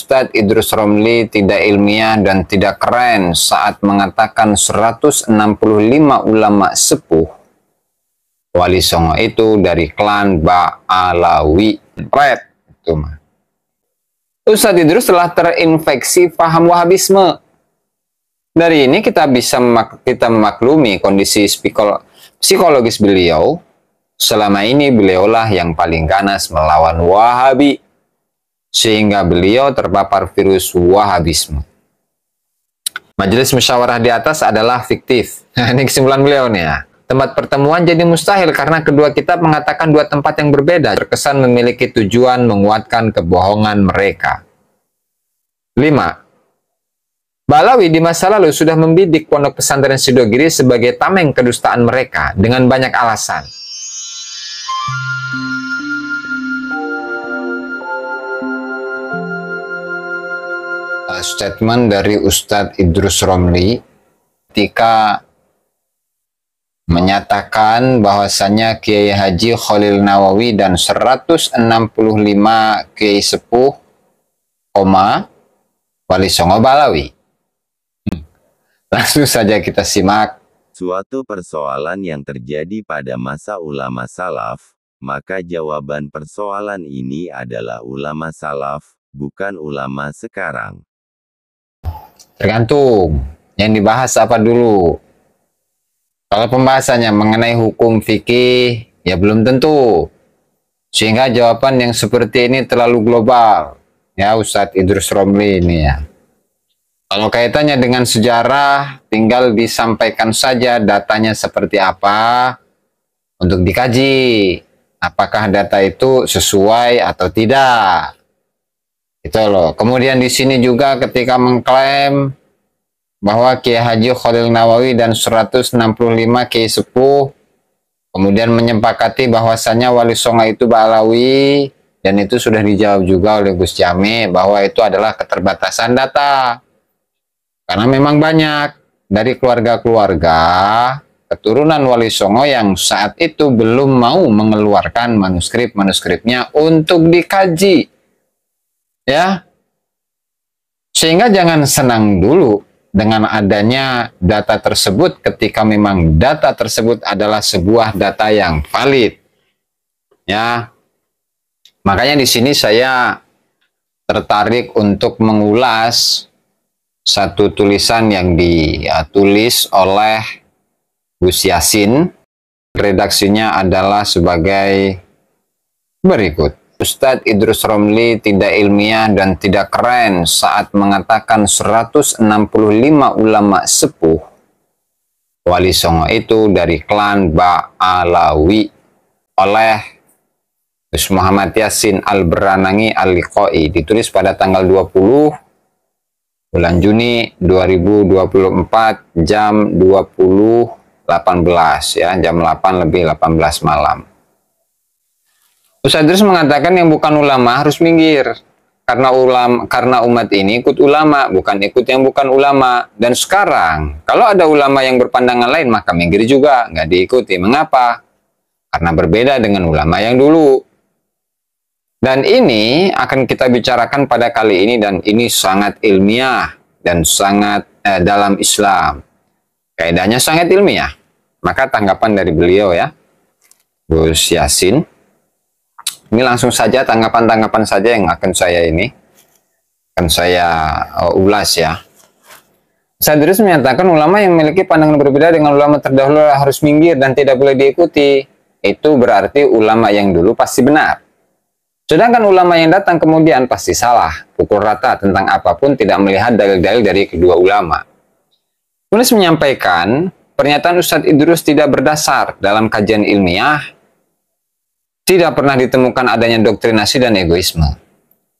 Ustadz Idrus Romli tidak ilmiah dan tidak keren saat mengatakan 165 ulama sepuh Wali Songo itu dari klan Ba'alawi. Red, itu mah. Ustadz Idrus telah terinfeksi paham Wahabisme. Dari ini kita bisa memaklumi kondisi psikologis beliau. Selama ini beliaulah yang paling ganas melawan Wahabi, sehingga beliau terpapar virus Wahabisme. Majelis musyawarah di atas adalah fiktif. Nah, ini kesimpulan beliau nih ya. Tempat pertemuan jadi mustahil karena kedua kitab mengatakan dua tempat yang berbeda, terkesan memiliki tujuan menguatkan kebohongan mereka. 5. Ba'alawi di masa lalu sudah membidik pondok pesantren Sidogiri sebagai tameng kedustaan mereka dengan banyak alasan. Statement dari Ustadz Idrus Romli ketika menyatakan bahwasanya Kiai Haji Khalil Nawawi dan 165 Kiai Sepuh, Wali Songo Ba'alawi. Langsung saja kita simak. Suatu persoalan yang terjadi pada masa ulama salaf, maka jawaban persoalan ini adalah ulama salaf, bukan ulama sekarang. Tergantung yang dibahas apa dulu. Kalau pembahasannya mengenai hukum fikih, ya belum tentu. Sehingga jawaban yang seperti ini terlalu global. Ya Ustadz Idrus Romli ini ya. Kalau kaitannya dengan sejarah, tinggal disampaikan saja datanya seperti apa untuk dikaji. Apakah data itu sesuai atau tidak. Itu loh. Kemudian di sini juga ketika mengklaim bahwa Kiai Haji Khalil Nawawi dan 165 Kiai Sepuh kemudian menyepakati bahwasannya Wali Songo itu Ba'alawi, dan itu sudah dijawab juga oleh Gus Jami bahwa itu adalah keterbatasan data. Karena memang banyak dari keluarga-keluarga keturunan Wali Songo yang saat itu belum mau mengeluarkan manuskrip-manuskripnya untuk dikaji. Ya. Sehingga jangan senang dulu dengan adanya data tersebut ketika memang data tersebut adalah sebuah data yang valid. Ya. Makanya di sini saya tertarik untuk mengulas satu tulisan yang ditulis oleh Gus Yasin. Redaksinya adalah sebagai berikut. Ustadz Idrus Romli tidak ilmiah dan tidak keren saat mengatakan 165 ulama sepuh Wali Songo itu dari klan Ba'alawi oleh Gus Muhammad Yasin Al-Beranangi Al-Liqai, ditulis pada tanggal 20 bulan Juni 2024 jam 20.18 ya, jam 8:18 malam. Ustadz Idrus mengatakan yang bukan ulama harus minggir karena umat ini ikut ulama, bukan ikut yang bukan ulama. Dan sekarang kalau ada ulama yang berpandangan lain maka minggir juga, nggak diikuti. Mengapa? Karena berbeda dengan ulama yang dulu. Dan ini akan kita bicarakan pada kali ini, dan ini sangat ilmiah dan sangat dalam Islam. Kaidahnya sangat ilmiah. Maka tanggapan dari beliau ya, Gus Yasin. Ini langsung saja tanggapan-tanggapan saja yang akan saya ulas ya. Ustadz Idrus menyatakan ulama yang memiliki pandangan berbeda dengan ulama terdahulu harus minggir dan tidak boleh diikuti. Itu berarti ulama yang dulu pasti benar. Sedangkan ulama yang datang kemudian pasti salah, pukul rata tentang apapun, tidak melihat dalil-dalil dari kedua ulama. Penulis menyampaikan, pernyataan Ustadz Idrus tidak berdasar dalam kajian ilmiah. Tidak pernah ditemukan adanya doktrinasi dan egoisme.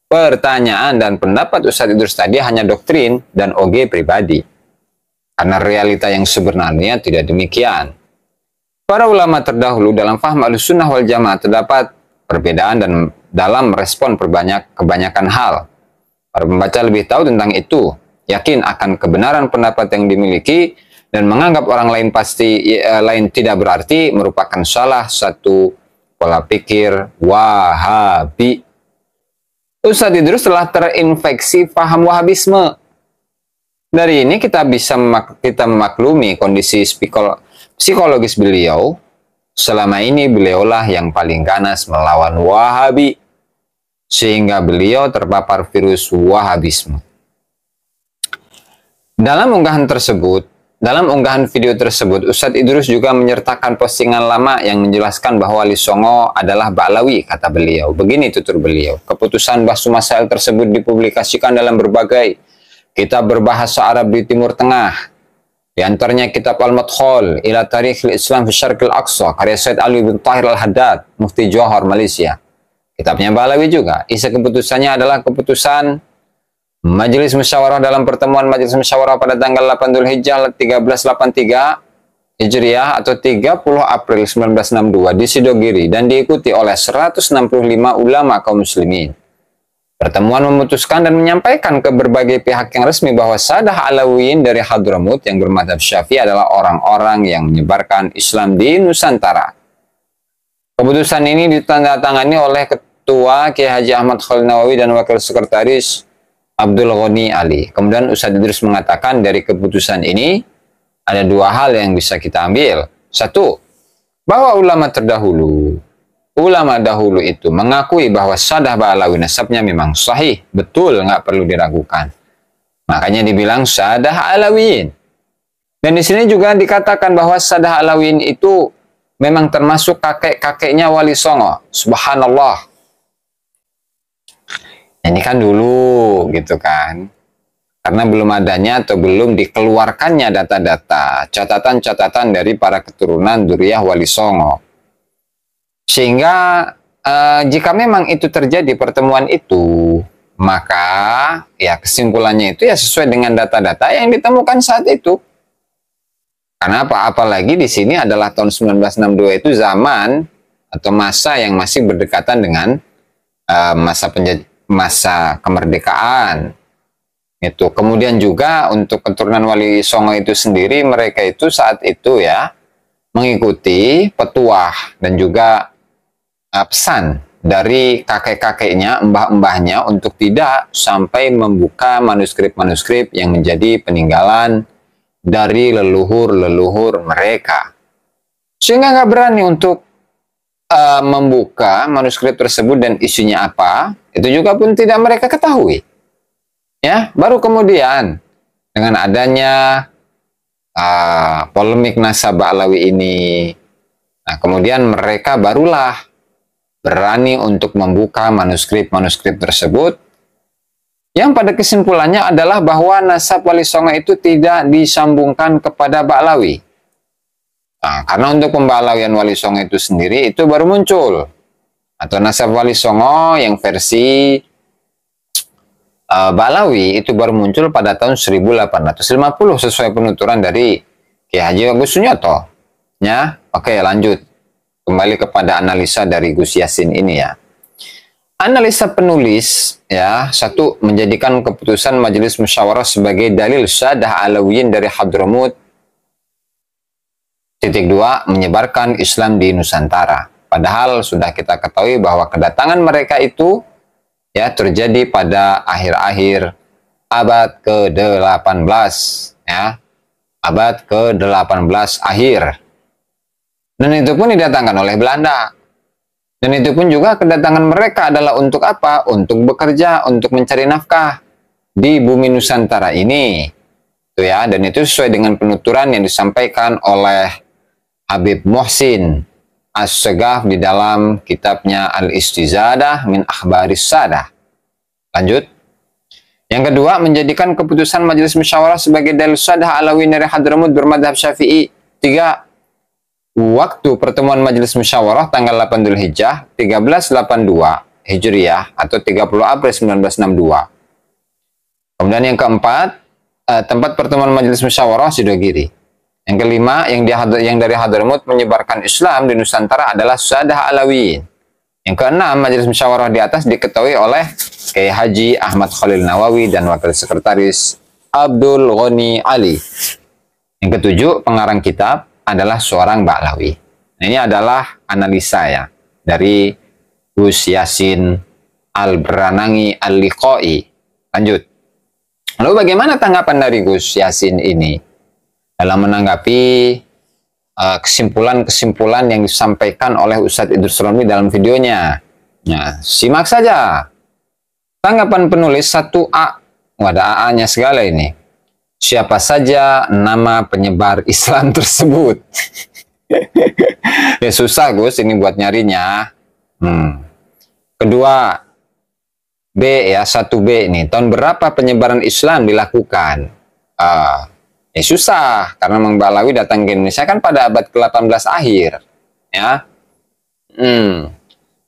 Pertanyaan dan pendapat Ustadz Idrus tadi hanya doktrin dan OG pribadi. Karena realita yang sebenarnya tidak demikian. Para ulama terdahulu dalam faham Ahlussunnah wal Jamaah terdapat perbedaan dan dalam respon kebanyakan hal. Para pembaca lebih tahu tentang itu, yakin akan kebenaran pendapat yang dimiliki, dan menganggap orang lain lain tidak berarti merupakan salah satu pola pikir Wahabi. Ustadz Idrus telah terinfeksi paham Wahabisme. Dari ini kita bisa memaklumi kondisi psikologis beliau. Selama ini beliaulah yang paling ganas melawan Wahabi, sehingga beliau terpapar virus Wahabisme. Dalam unggahan video tersebut, Ustadz Idrus juga menyertakan postingan lama yang menjelaskan bahwa Wali Songo adalah Ba'lawi, kata beliau. Begini tutur beliau, keputusan Bahsu Masail tersebut dipublikasikan dalam berbagai kitab berbahasa Arab di Timur Tengah. Di antaranya kitab Al-Madkhul ila Tarikhil Islam fi Syarqil Aqsa, karya Said Ali bin Tahir Al-Haddad, Mufti Johor, Malaysia. Kitabnya Ba'lawi juga. Isi keputusannya adalah keputusan Majelis Musyawarah dalam pertemuan Majelis Musyawarah pada tanggal 8 Dzulhijjah 1383 Hijriah atau 30 April 1962 di Sidogiri dan diikuti oleh 165 ulama kaum muslimin. Pertemuan memutuskan dan menyampaikan ke berbagai pihak yang resmi bahwa Sadah Alawiyin dari Hadramut yang bermadzhab Syafi'i adalah orang-orang yang menyebarkan Islam di Nusantara. Keputusan ini ditandatangani oleh Ketua Kiai Haji Ahmad Khalil Nawawi dan Wakil Sekretaris Abdul Ghani Ali. Kemudian Ustadz Idrus mengatakan dari keputusan ini ada dua hal yang bisa kita ambil. Satu, bahwa ulama dahulu itu mengakui bahwa Sadah Ba'lawi nasabnya memang sahih, betul, nggak perlu diragukan. Makanya dibilang Sadah Alawiyin. Dan di sini juga dikatakan bahwa Sadah Alawiyin itu memang termasuk kakek-kakeknya Wali Songo. Subhanallah. Ini kan dulu gitu kan, karena belum adanya atau belum dikeluarkannya data-data, catatan-catatan dari para keturunan Dzurriyyah Wali Songo. Sehingga jika memang itu terjadi pertemuan itu, maka ya kesimpulannya itu ya sesuai dengan data-data yang ditemukan saat itu. Karena apalagi di sini adalah tahun 1962 itu zaman atau masa yang masih berdekatan dengan masa kemerdekaan. Itu kemudian juga untuk keturunan Wali Songo itu sendiri, mereka itu saat itu ya mengikuti petuah dan juga pesan dari kakek-kakeknya, mbah-mbahnya untuk tidak sampai membuka manuskrip-manuskrip yang menjadi peninggalan dari leluhur-leluhur mereka. Sehingga nggak berani untuk membuka manuskrip tersebut dan isinya apa, itu juga pun tidak mereka ketahui. Ya, baru kemudian dengan adanya polemik nasab Ba'lawi ini, nah kemudian mereka barulah berani untuk membuka manuskrip-manuskrip tersebut, yang pada kesimpulannya adalah bahwa nasab Wali Songo itu tidak disambungkan kepada Ba'lawi. Nah, karena untuk pemba'lawian Wali Songo itu sendiri itu baru muncul, atau nasab Wali Songo yang versi Ba'lawi itu baru muncul pada tahun 1850 sesuai penuturan dari Kiai Haji Agus Sunyoto. Ya, oke, lanjut kembali kepada analisa dari Gus Yassin ini ya. Analisa penulis ya, satu, menjadikan keputusan Majelis Musyawarah sebagai dalil Sadah Alawiyin dari Hadramut. Titik dua, menyebarkan Islam di Nusantara. Padahal sudah kita ketahui bahwa kedatangan mereka itu ya terjadi pada akhir-akhir abad ke-18 ya. Abad ke-18 akhir. Dan itu pun didatangkan oleh Belanda. Dan itu pun juga kedatangan mereka adalah untuk apa? Untuk bekerja, untuk mencari nafkah di bumi Nusantara ini. Itu ya, dan itu sesuai dengan penuturan yang disampaikan oleh Habib Muhsin As-Segaf di dalam kitabnya Al-Istizadah min Akhbaris Sadah. Lanjut. Yang kedua, menjadikan keputusan Majelis Musyawarah sebagai dalil Sadah Alawiyin dari Hadramut bermadzhab Syafi'i. Tiga, waktu pertemuan Majelis Musyawarah tanggal 8 Dzulhijjah 1382 Hijriah atau 30 April 1962. Kemudian yang keempat, tempat pertemuan Majelis Musyawarah Sidogiri. Yang kelima, yang dari Hadramut menyebarkan Islam di Nusantara adalah Sadah Alawiyin. Yang keenam, Majelis Musyawarah di atas diketahui oleh Kiai Haji Ahmad Khalil Nawawi dan Wakil Sekretaris Abdul Ghani Ali. Yang ketujuh, pengarang kitab adalah seorang Ba'lawi. Nah, ini adalah analisa ya dari Gus Yassin Al-Branangi Al-Liqai. Lanjut. Lalu bagaimana tanggapan dari Gus Yassin ini dalam menanggapi kesimpulan-kesimpulan yang disampaikan oleh Ustadz Idrus Romli dalam videonya? Nah, simak saja. Tanggapan penulis 1A. Ada AA-nya segala ini. Siapa saja nama penyebar Islam tersebut? Ya susah Gus ini buat nyarinya. Kedua, B ya, 1B ini. Tahun berapa penyebaran Islam dilakukan? Ya susah, karena Mang Ba'alawi datang ke Indonesia kan pada abad ke-18 akhir. Ya.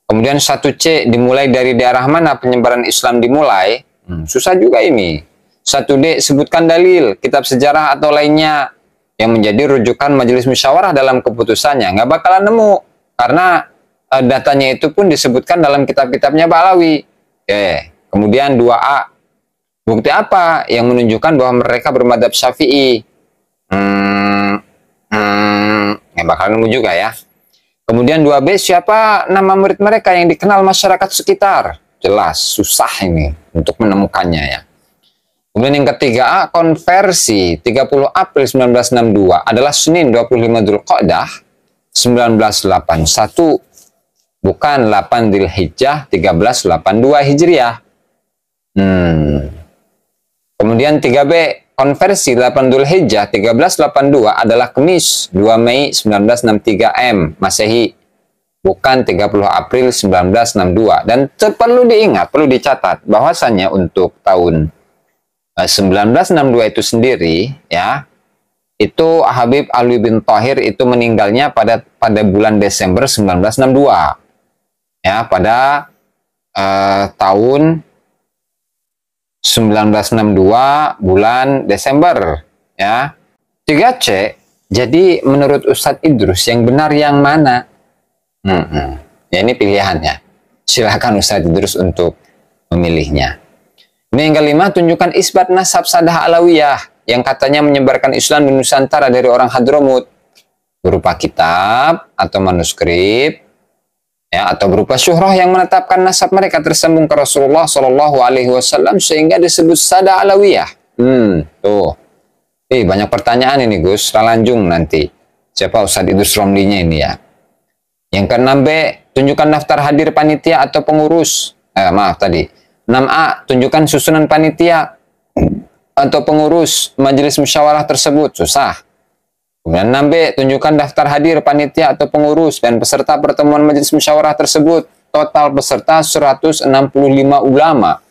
Kemudian 1C, dimulai dari daerah mana penyebaran Islam dimulai? Susah juga ini. 1D, sebutkan dalil, kitab sejarah atau lainnya yang menjadi rujukan majelis musyawarah dalam keputusannya. Nggak bakalan nemu, karena datanya itu pun disebutkan dalam kitab-kitabnya Ba'alawi. Oke. Kemudian 2A, bukti apa yang menunjukkan bahwa mereka bermadzhab Syafi'i? Nggak bakalan nemu juga ya. Kemudian 2B, siapa nama murid mereka yang dikenal masyarakat sekitar? Jelas, susah ini untuk menemukannya ya. Kemudian yang ketiga A, konversi 30 April 1962 adalah Senin 25 Dzulqa'dah 1981, bukan 8 Dzulhijjah 1382 Hijriah. Kemudian 3B, konversi 8 Dzulhijjah 1382 adalah Kamis 2 Mei 1963 M Masehi, bukan 30 April 1962. Dan perlu diingat, perlu dicatat bahwasannya untuk tahun 1962 itu sendiri ya, itu Habib Alwi bin Thahir itu meninggalnya pada bulan Desember 1962 ya, pada tahun 1962 bulan Desember ya. 3C, jadi menurut Ustadz Idrus yang benar yang mana? Ya ini pilihannya, silakan Ustadz Idrus untuk memilihnya. Ini yang kelima, tunjukkan isbat nasab Sadah Alawiyah yang katanya menyebarkan Islam di Nusantara dari orang Hadramut, berupa kitab atau manuskrip ya, atau berupa syuhrah yang menetapkan nasab mereka tersambung ke Rasulullah Shallallahu Alaihi Wasallam sehingga disebut Sadah Alawiyah. Tuh, banyak pertanyaan ini Gus, lanjung nanti. Siapa Ustadz Idrus Romlinya ini ya? Yang ke-6B, tunjukkan daftar hadir panitia atau pengurus. Maaf tadi. 6A, tunjukkan susunan panitia atau pengurus majelis musyawarah tersebut. Susah. Kemudian 6B, tunjukkan daftar hadir panitia atau pengurus dan peserta pertemuan majelis musyawarah tersebut. Total peserta 165 ulama.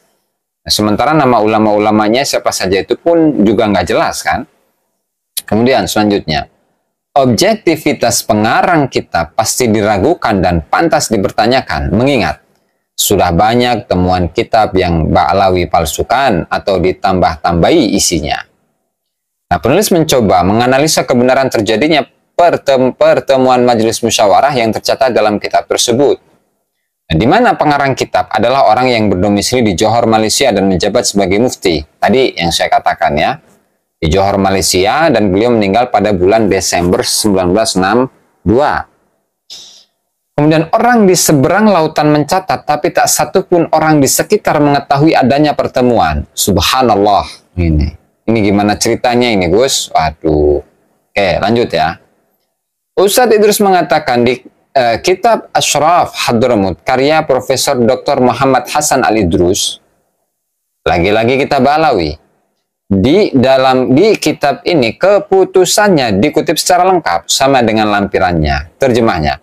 Nah, sementara nama ulama-ulamanya siapa saja itu pun juga nggak jelas kan. Kemudian selanjutnya, objektivitas pengarang kitab pasti diragukan dan pantas dipertanyakan, mengingat sudah banyak temuan kitab yang Ba'alawi palsukan atau ditambah-tambahi isinya. Nah, penulis mencoba menganalisa kebenaran terjadinya pertemuan majelis musyawarah yang tercatat dalam kitab tersebut. Nah, di mana pengarang kitab adalah orang yang berdomisili di Johor, Malaysia dan menjabat sebagai mufti. Tadi yang saya katakan ya, di Johor, Malaysia, dan beliau meninggal pada bulan Desember 1962. Kemudian orang di seberang lautan mencatat, tapi tak satu pun orang di sekitar mengetahui adanya pertemuan. Subhanallah. Ini gimana ceritanya ini Gus? Waduh. Oke, lanjut ya. Ustadz Idrus mengatakan di kitab Ashraf Hadramut, karya Profesor Dr. Muhammad Hasan Al-Idrus, lagi-lagi kitab Ba'alawi. Di kitab ini keputusannya dikutip secara lengkap sama dengan lampirannya. Terjemahnya,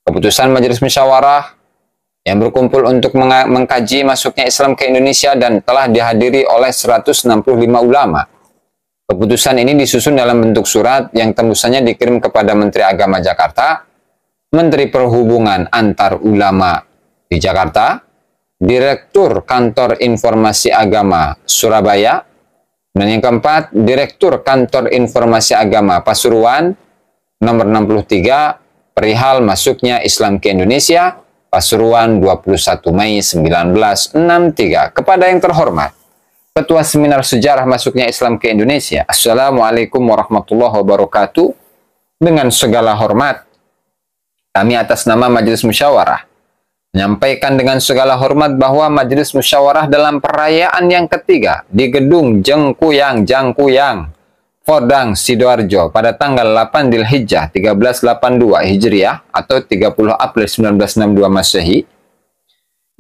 keputusan majelis musyawarah yang berkumpul untuk mengkaji masuknya Islam ke Indonesia dan telah dihadiri oleh 165 ulama. Keputusan ini disusun dalam bentuk surat yang tembusannya dikirim kepada Menteri Agama Jakarta, Menteri Perhubungan Antar Ulama di Jakarta, Direktur Kantor Informasi Agama Surabaya, dan yang keempat, Direktur Kantor Informasi Agama Pasuruan, nomor 63, perihal masuknya Islam ke Indonesia, Pasuruan 21 Mei 1963. Kepada yang terhormat Ketua Seminar Sejarah Masuknya Islam ke Indonesia, Assalamualaikum warahmatullahi wabarakatuh. Dengan segala hormat, kami atas nama Majelis Musyawarah menyampaikan dengan segala hormat bahwa Majelis Musyawarah dalam perayaan yang ketiga di Gedung Jangkuyang, Fordang, Sidoarjo pada tanggal 8 Dzulhijjah 1382 Hijriah atau 30 April 1962 Masehi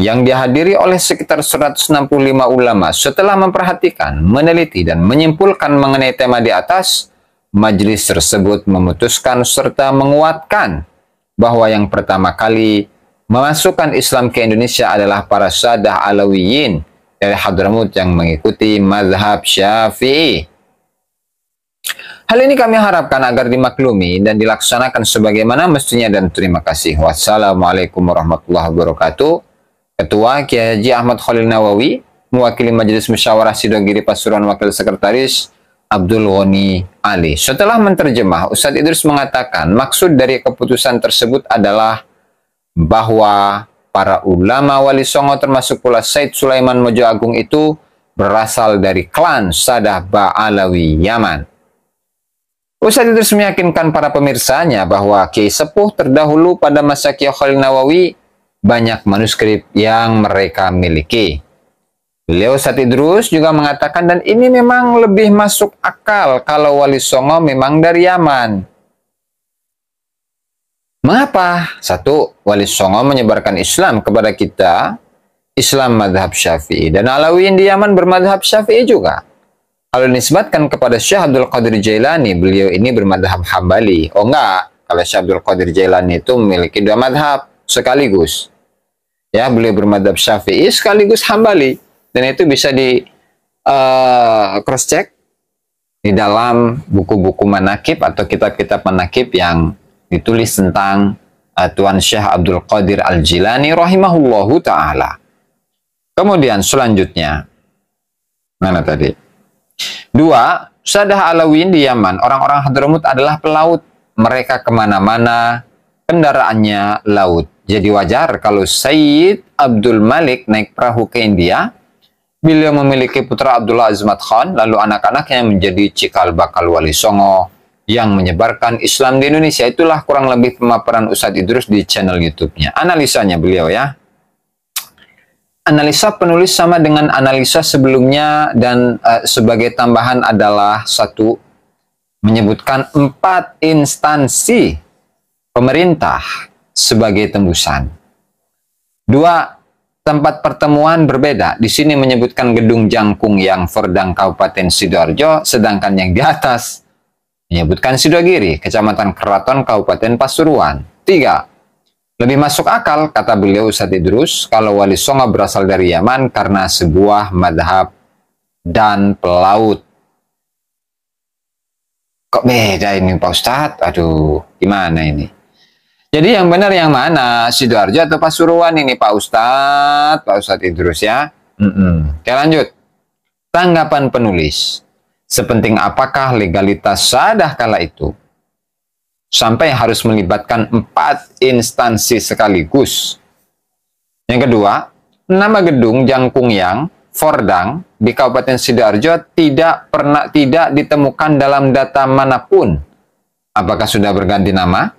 yang dihadiri oleh sekitar 165 ulama. Setelah memperhatikan, meneliti, dan menyimpulkan mengenai tema di atas, majelis tersebut memutuskan serta menguatkan bahwa yang pertama kali memasukkan Islam ke Indonesia adalah para Sadah Alawiyin dari Hadramut yang mengikuti mazhab Syafi'i. Hal ini kami harapkan agar dimaklumi dan dilaksanakan sebagaimana mestinya, dan terima kasih. Wassalamualaikum warahmatullahi wabarakatuh. Ketua Kiai Haji Ahmad Khalil Nawawi, mewakili Majelis Musyawarah Sidogiri Pasuruan, Wakil Sekretaris Abdul Ghani Ali. Setelah menerjemah, Ustadz Idrus mengatakan maksud dari keputusan tersebut adalah bahwa para ulama Wali Songo termasuk pula Said Sulaiman Mojo Agung itu berasal dari klan Sadah Ba'alawi Yaman. Ustadz Idrus meyakinkan para pemirsanya bahwa Kiai Sepuh terdahulu pada masa Kiai Khalil Nawawi banyak manuskrip yang mereka miliki. Beliau Ustadz Idrus juga mengatakan, dan ini memang lebih masuk akal kalau Wali Songo memang dari Yaman. Mengapa? Satu, Wali Songo menyebarkan Islam kepada kita, Islam madhab Syafi'i, dan Alawiyin di Yaman bermadhab Syafi'i juga. Kalau dinisbatkan kepada Syekh Abdul Qadir Jailani, beliau ini bermadhab Hambali. Oh enggak, kalau Syekh Abdul Qadir Jailani itu memiliki dua madhab sekaligus. Ya, beliau bermadhab Syafi'i sekaligus Hambali. Dan itu bisa di cross check di dalam buku-buku manakib atau kitab-kitab manakib yang ditulis tentang Tuan Syekh Abdul Qadir Al-Jilani rahimahullahu ta'ala. Kemudian selanjutnya, mana tadi? Dua, Sadah Alawiyin di Yaman, orang-orang Hadramut adalah pelaut. Mereka kemana-mana, kendaraannya laut. Jadi wajar kalau Sayyid Abdul Malik naik perahu ke India. Beliau memiliki putra Abdullah Azmat Khan, lalu anak-anaknya menjadi cikal bakal Wali Songo yang menyebarkan Islam di Indonesia. Itulah kurang lebih pemaparan Ustadz Idrus di channel YouTube-nya. Analisanya beliau ya. Analisa penulis sama dengan analisa sebelumnya, dan sebagai tambahan adalah satu, menyebutkan 4 instansi pemerintah sebagai tembusan. 2, tempat pertemuan berbeda. Di sini menyebutkan Gedung Jangkung yang Fordang Kabupaten Sidoarjo, sedangkan yang di atas menyebutkan Sidogiri, Kecamatan Keraton, Kabupaten Pasuruan. 3, lebih masuk akal, kata beliau Ustadz Idrus, kalau Wali Songo berasal dari Yaman karena sebuah madhab dan pelaut. Kok beda ini Pak Ustadz? Aduh, gimana ini? Jadi yang benar yang mana? Sidoarjo atau Pasuruan ini Pak Ustadz? Pak Ustadz Idrus ya. Oke, lanjut. Tanggapan penulis. Sepenting apakah legalitas Sadah kala itu sampai harus melibatkan 4 instansi sekaligus? Yang kedua, nama Gedung Jangkung yang Fordang di Kabupaten Sidoarjo tidak ditemukan dalam data manapun. Apakah sudah berganti nama?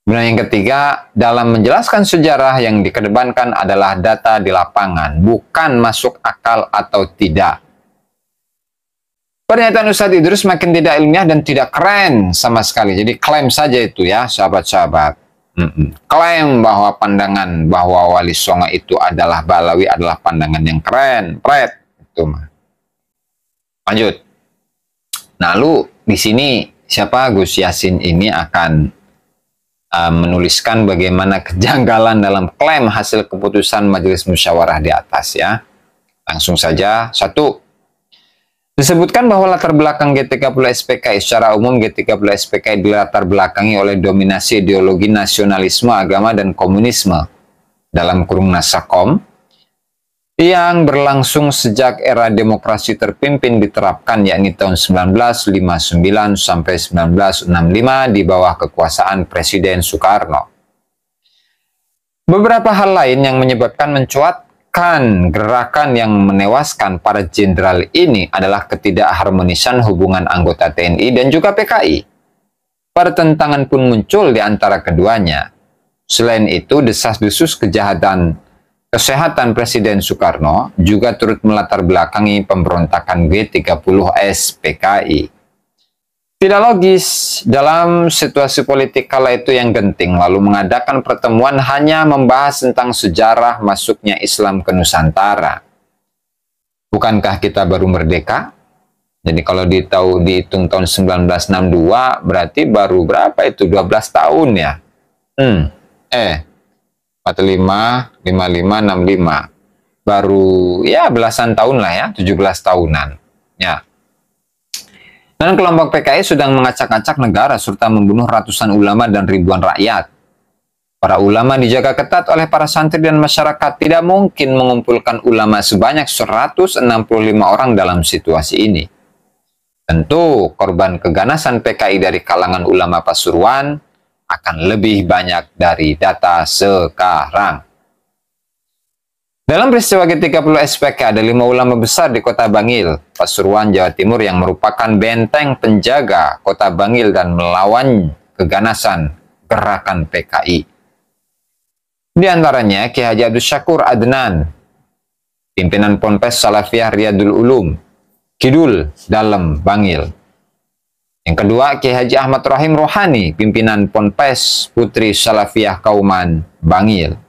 Kemudian yang ketiga, dalam menjelaskan sejarah yang dikedepankan adalah data di lapangan, bukan masuk akal atau tidak. Pernyataan Ustadz Idrus makin tidak ilmiah dan tidak keren sama sekali. Jadi klaim saja itu ya, sahabat-sahabat. Klaim bahwa pandangan bahwa Wali Songo itu adalah Balawi adalah pandangan yang keren. Pret. Itu mah. Lanjut. Nah, lu di sini siapa Gus Yasin ini akan menuliskan bagaimana kejanggalan dalam klaim hasil keputusan Majelis Musyawarah di atas ya. Langsung saja. 1. Disebutkan bahwa latar belakang G30 SPKI secara umum G30 SPKI dilatar belakangi oleh dominasi ideologi nasionalisme, agama, dan komunisme dalam kurung Nasakom yang berlangsung sejak era demokrasi terpimpin diterapkan, yakni tahun 1959 sampai 1965 di bawah kekuasaan Presiden Soekarno. Beberapa hal lain yang menyebabkan mencuatkan gerakan yang menewaskan para jenderal ini adalah ketidakharmonisan hubungan anggota TNI dan juga PKI. Pertentangan pun muncul di antara keduanya. Selain itu, desas-desus kejahatan kesehatan Presiden Soekarno juga turut melatar belakangi pemberontakan G30S PKI. Tidak logis dalam situasi politik kala itu yang genting, lalu mengadakan pertemuan hanya membahas tentang sejarah masuknya Islam ke Nusantara. Bukankah kita baru merdeka? Jadi kalau dihitung tahun 1962, berarti baru berapa itu? 12 tahun ya? 45, 55, 65. Baru ya belasan tahun lah ya, 17 tahunan. Ya. Dan kelompok PKI sedang mengacak-acak negara serta membunuh ratusan ulama dan ribuan rakyat. Para ulama dijaga ketat oleh para santri dan masyarakat. Tidak mungkin mengumpulkan ulama sebanyak 165 orang dalam situasi ini. Tentu korban keganasan PKI dari kalangan ulama Pasuruan akan lebih banyak dari data sekarang. Dalam peristiwa G30 SPK ada 5 ulama besar di kota Bangil, Pasuruan, Jawa Timur yang merupakan benteng penjaga kota Bangil dan melawan keganasan gerakan PKI. Di antaranya Ki Haji Abdul Syakur Adnan, pimpinan Ponpes Salafiyah Riyadul Ulum, Kidul Dalem Bangil. Yang kedua Ki Haji Ahmad Rahim Rohani, pimpinan Ponpes Putri Salafiyah Kauman Bangil.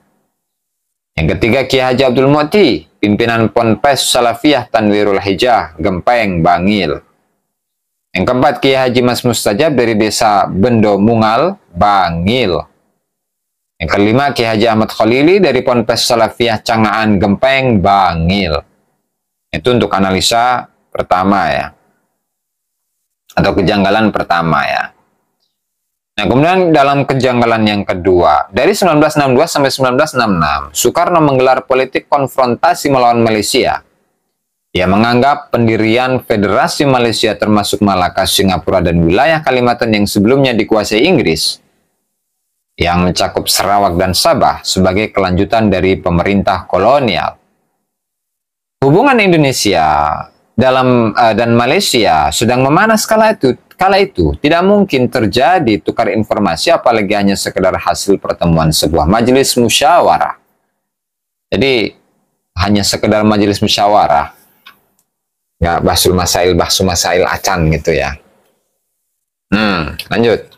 Yang ketiga Ki Haji Abdul Mu'ti, pimpinan Ponpes Salafiyah Tanwirul Hijah Gempeng Bangil. Yang keempat Ki Haji Mas Mustajab dari desa Bendo Mungal Bangil. Yang kelima Ki Haji Ahmad Khalili dari Ponpes Salafiyah Cangaan Gempeng Bangil. Itu untuk analisa pertama ya, atau kejanggalan pertama ya. Nah, kemudian dalam kejanggalan yang kedua, dari 1962 sampai 1966, Soekarno menggelar politik konfrontasi melawan Malaysia. Ia menganggap pendirian Federasi Malaysia termasuk Malaka, Singapura, dan wilayah Kalimantan yang sebelumnya dikuasai Inggris, yang mencakup Sarawak dan Sabah, sebagai kelanjutan dari pemerintah kolonial. Hubungan Indonesia dan Malaysia sedang memanas kala itu tidak mungkin terjadi tukar informasi apalagi hanya sekedar hasil pertemuan sebuah majelis musyawarah. Jadi hanya sekedar majelis musyawarah, ya bahsul masail acan gitu ya. Lanjut.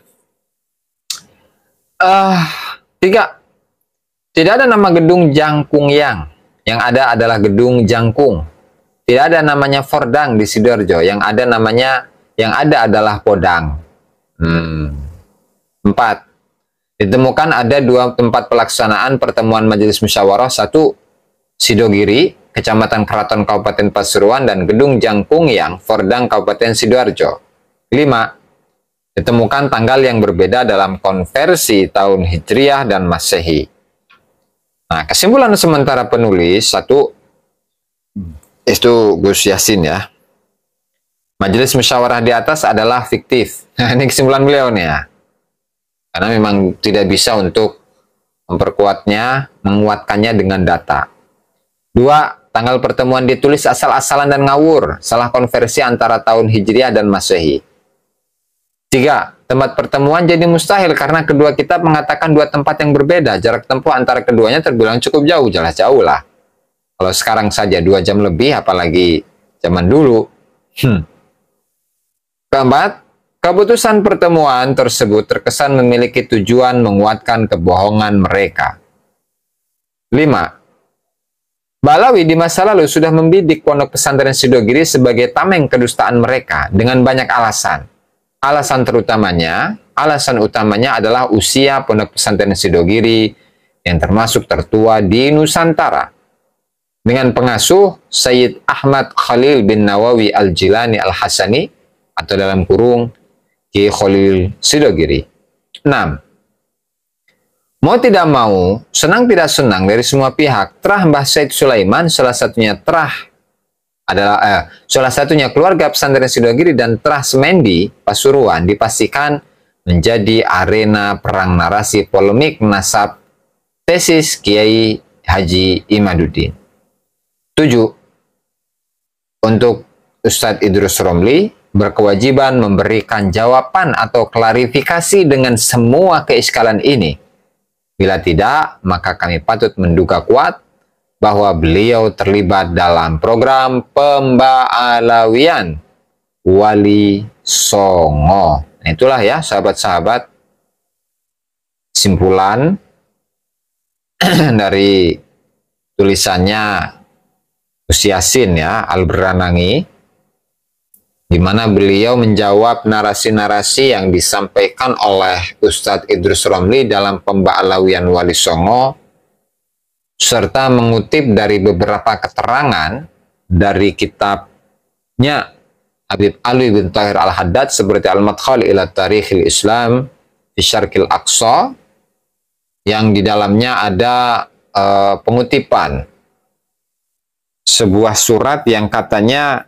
3. Tidak ada nama gedung Jangkung yang ada adalah gedung Jangkung. Tidak ada namanya Fordang di Sidoarjo, yang ada adalah Podang. 4. Ditemukan ada 2 tempat pelaksanaan pertemuan majelis musyawarah, 1 Sidogiri, Kecamatan Keraton Kabupaten Pasuruan, dan gedung Jangkung Fordang Kabupaten Sidoarjo. 5. Ditemukan tanggal yang berbeda dalam konversi tahun Hijriah dan Masehi. Nah, kesimpulan sementara penulis, 1, itu Gus Yassin ya. Majelis musyawarah di atas adalah fiktif. Nah, ini kesimpulan beliau nih ya. Karena memang tidak bisa untuk menguatkannya dengan data. 2. Tanggal pertemuan ditulis asal-asalan dan ngawur, salah konversi antara tahun Hijriah dan Masehi. 3. Tempat pertemuan jadi mustahil karena kedua kitab mengatakan 2 tempat yang berbeda. Jarak tempuh antara keduanya terbilang cukup jauh, jelas jauh lah. Kalau sekarang saja 2 jam lebih, apalagi zaman dulu. 4. Keputusan pertemuan tersebut terkesan memiliki tujuan menguatkan kebohongan mereka. 5. Balawi di masa lalu sudah membidik pondok pesantren Sidogiri sebagai tameng kedustaan mereka dengan banyak alasan. Alasan utamanya adalah usia pondok pesantren Sidogiri yang termasuk tertua di Nusantara. Dengan pengasuh Sayyid Ahmad Khalil bin Nawawi Al-Jilani Al-Hasani, atau dalam kurung Ki Khalil Sidogiri. 6. Mau tidak mau, senang tidak senang dari semua pihak, Trah Mbah Said Sulaiman, salah satunya keluarga pesantren Sidogiri, dan Trah Semendi Pasuruan dipastikan menjadi arena perang narasi polemik nasab tesis Kiai Haji Imaduddin. 7. Untuk Ustadz Idrus Romli berkewajiban memberikan jawaban atau klarifikasi dengan semua keiskalan ini. Bila tidak, maka kami patut menduga kuat bahwa beliau terlibat dalam program pemba'alawian Wali Songo. Nah, itulah ya sahabat-sahabat simpulan dari tulisannya Gus Yassin ya Al-Branangi, di mana beliau menjawab narasi-narasi yang disampaikan oleh Ustadz Idrus Romli dalam pemba'alawian Wali Songo, serta mengutip dari beberapa keterangan dari kitabnya Habib Ali bin Tahir Al-Haddad seperti Al-Madkhal ila Tarikhil Islam fi Syarqil Aqsa, yang di dalamnya ada pengutipan sebuah surat yang katanya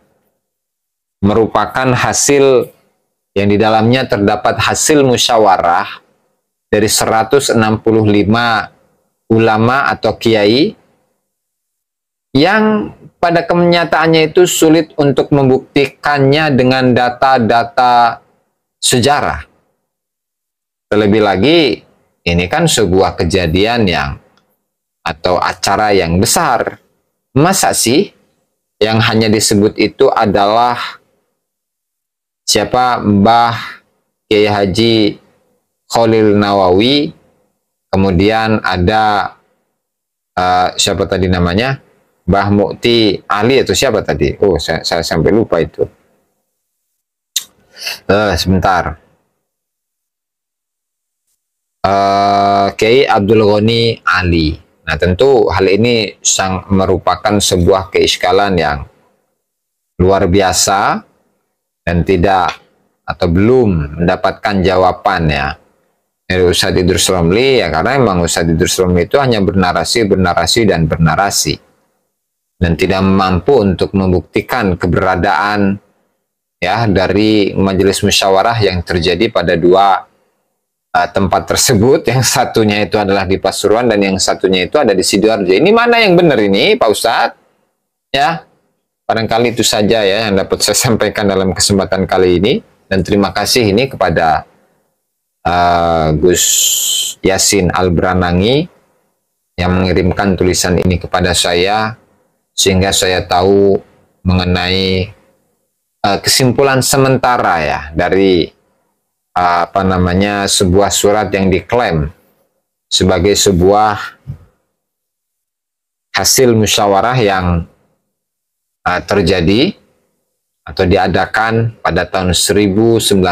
merupakan hasil yang di dalamnya terdapat hasil musyawarah dari 165 ulama atau kiai yang pada kenyataannya itu sulit untuk membuktikannya dengan data-data sejarah. Terlebih lagi, ini kan sebuah kejadian yang atau acara yang besar. Masa sih yang hanya disebut itu adalah siapa? Mbah Kiai Haji Khalil Nawawi, kemudian ada siapa tadi namanya? Mbah Mukti Ali atau siapa tadi? Oh, saya sampai lupa itu. Sebentar. Kiai Abdul Ghani Ali. Nah, tentu hal ini merupakan sebuah keiskalan yang luar biasa dan tidak atau belum mendapatkan jawaban ya dari Ustadz Idrus Romli, ya karena memang Ustadz Idrus Romli itu hanya bernarasi dan tidak mampu untuk membuktikan keberadaan ya dari majelis musyawarah yang terjadi pada dua tempat tersebut. Yang satunya itu adalah di Pasuruan dan yang satunya itu ada di Sidoarjo. Ini mana yang benar ini Pak Ustadz? Ya, barangkali itu saja ya yang dapat saya sampaikan dalam kesempatan kali ini, dan terima kasih ini kepada Gus Yassin Al-Branangi yang mengirimkan tulisan ini kepada saya, sehingga saya tahu mengenai kesimpulan sementara ya dari sebuah surat yang diklaim sebagai sebuah hasil musyawarah yang terjadi atau diadakan pada tahun 1962,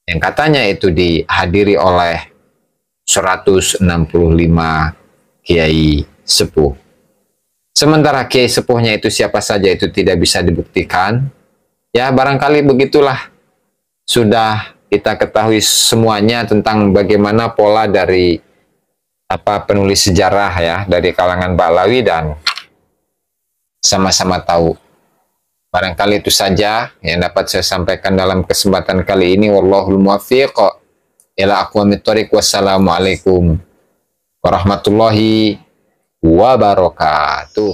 yang katanya itu dihadiri oleh 165 kiai sepuh. Sementara kiai sepuhnya itu siapa saja itu tidak bisa dibuktikan. Ya, barangkali begitulah sudah kita ketahui semuanya tentang bagaimana pola dari penulis sejarah ya dari kalangan Ba'alawi, dan sama-sama tahu. Barangkali itu saja yang dapat saya sampaikan dalam kesempatan kali ini. Wallahul muwaffiq ila aqwamit thoriq. Wassalamualaikum warahmatullahi wabarakatuh.